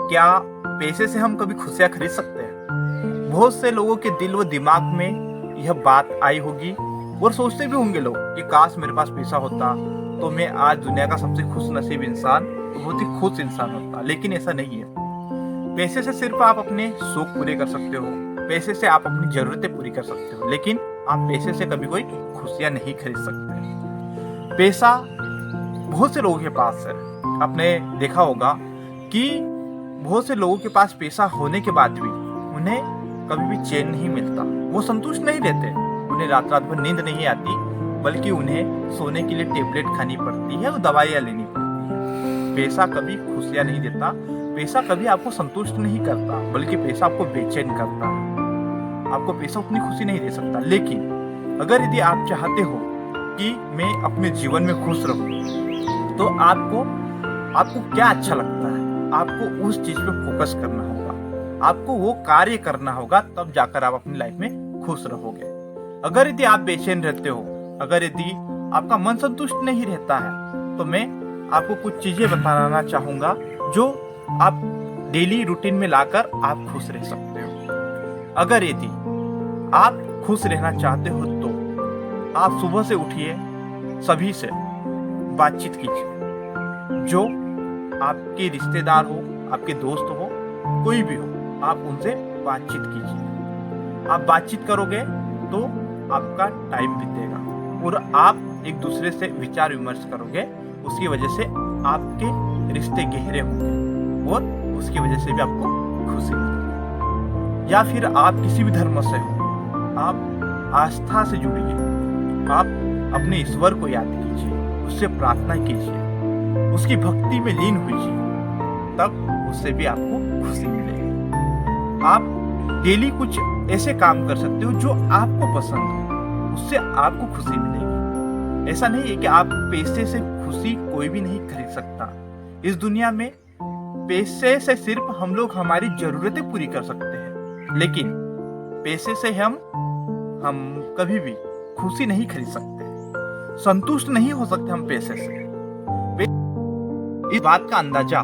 क्या पैसे से हम कभी खुशियाँ खरीद सकते हैं? बहुत से लोगों के दिल व दिमाग में यह बात आई होगी और सोचते भी होंगे लोग कि काश मेरे पास पैसा होता तो मैं आज दुनिया का सबसे खुश नसीब इंसान, बहुत ही खुश इंसान होता। लेकिन ऐसा नहीं है। पैसे से सिर्फ आप अपने शौक पूरे कर सकते हो, पैसे से आप अपनी जरूरतें पूरी कर सकते हो, लेकिन आप पैसे से कभी कोई खुशियाँ नहीं खरीद सकते। पैसा बहुत से लोगों के पास है। आपने देखा होगा कि बहुत से लोगों के पास पैसा होने के बाद भी उन्हें कभी भी चैन नहीं मिलता, वो संतुष्ट नहीं रहते, उन्हें रात रात भर नींद नहीं आती, बल्कि उन्हें सोने के लिए टेबलेट खानी पड़ती है और दवाइयाँ लेनी पड़ती है। पैसा कभी खुशियाँ नहीं देता, पैसा कभी आपको संतुष्ट नहीं करता, बल्कि पैसा आपको बेचैन करता है। आपको पैसा उतनी खुशी नहीं दे सकता। लेकिन अगर यदि आप चाहते हो कि मैं अपने जीवन में खुश रहूं, तो आपको क्या अच्छा लगता है, आपको उस चीज पे फोकस करना होगा, आपको वो कार्य करना होगा, तब जाकर आप अपनी लाइफ में खुश रहोगे। अगर यदि आप बेचैन रहते हो, अगर यदि आपका मन संतुष्ट नहीं रहता है, तो मैं आपको कुछ चीजें बताना चाहूंगा जो आप डेली रूटीन में लाकर आप खुश रह सकते हो। अगर यदि आप खुश रहना चाहते हो तो आप सुबह से उठिए, सभी से बातचीत कीजिए, जो आपके रिश्तेदार हो, आपके दोस्त हो, कोई भी हो, आप उनसे बातचीत कीजिए। आप बातचीत करोगे तो आपका टाइम बीतेगा और आप एक दूसरे से विचार विमर्श करोगे, उसकी वजह से आपके रिश्ते गहरे होंगे और उसकी वजह से भी आपको खुशी मिलेगी। या फिर आप किसी भी धर्म से हो, आप आस्था से जुड़िए, आप अपने ईश्वर को याद कीजिए, उससे प्रार्थना कीजिए, उसकी भक्ति में लीन हुईए, तब उससे भी आपको खुशी मिलेगी। आप डेली कुछ ऐसे काम कर सकते हो जो आपको पसंद हो, उससे आपको खुशी मिलेगी। ऐसा नहीं है कि आप पैसे से खुशी कोई भी नहीं खरीद सकता। इस दुनिया में पैसे से सिर्फ हम लोग हमारी जरूरतें पूरी कर सकते हैं, लेकिन पैसे से हम कभी भी खुशी नहीं खरीद सकते, संतुष्ट नहीं हो सकते हम पैसे से। इस बात का अंदाजा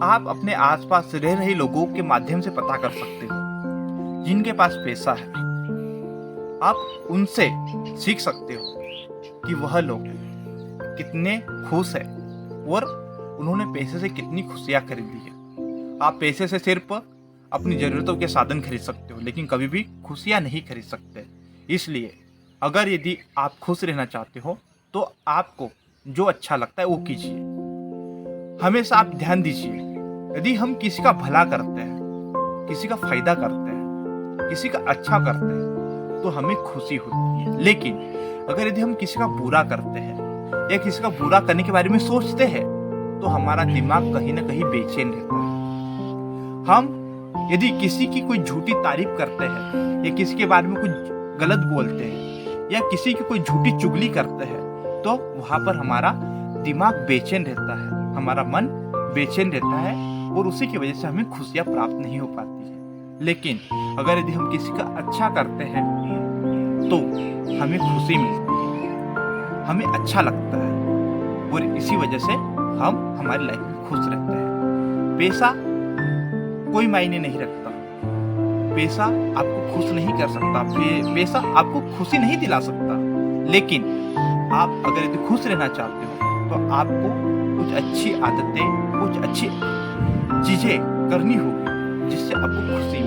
आप अपने आसपास रह रहे लोगों के माध्यम से पता कर सकते हो जिनके पास पैसा है। आप उनसे सीख सकते हो कि वह लोग कितने खुश हैं और उन्होंने पैसे से कितनी खुशियां खरीदी है। आप पैसे से सिर्फ अपनी जरूरतों के साधन खरीद सकते हो, लेकिन कभी भी खुशियां नहीं खरीद सकते। इसलिए अगर यदि आप खुश रहना चाहते हो तो आपको जो अच्छा लगता है वो कीजिए। हमेशा आप ध्यान दीजिए, यदि हम किसी का भला करते हैं, किसी का फायदा करते हैं, किसी का अच्छा करते हैं, तो हमें खुशी होती है। लेकिन अगर यदि हम किसी का बुरा करते हैं या किसी का बुरा करने के बारे में सोचते हैं, तो हमारा दिमाग कहीं ना कहीं बेचैन रहता है। हम यदि किसी की कोई झूठी तारीफ करते हैं या किसी के बारे में कुछ गलत बोलते हैं या किसी की कोई झूठी चुगली करते हैं, तो वहां पर हमारा दिमाग बेचैन रहता है, हमारा मन बेचैन रहता है और उसी की वजह से हमें खुशियां प्राप्त नहीं हो पाती है। लेकिन अगर यदि हम किसी का अच्छा करते हैं तो हमें खुशी मिलती है, हमें अच्छा लगता है और इसी वजह से हम हमारी लाइफ में खुश रहते हैं। पैसा कोई मायने नहीं रखता, पैसा आपको खुश नहीं कर सकता, पैसा आपको खुशी नहीं दिला सकता। लेकिन आप अगर यदि खुश रहना चाहते हो तो आपको कुछ अच्छी आदतें, कुछ अच्छी चीजें करनी होगी जिससे आपको खुशी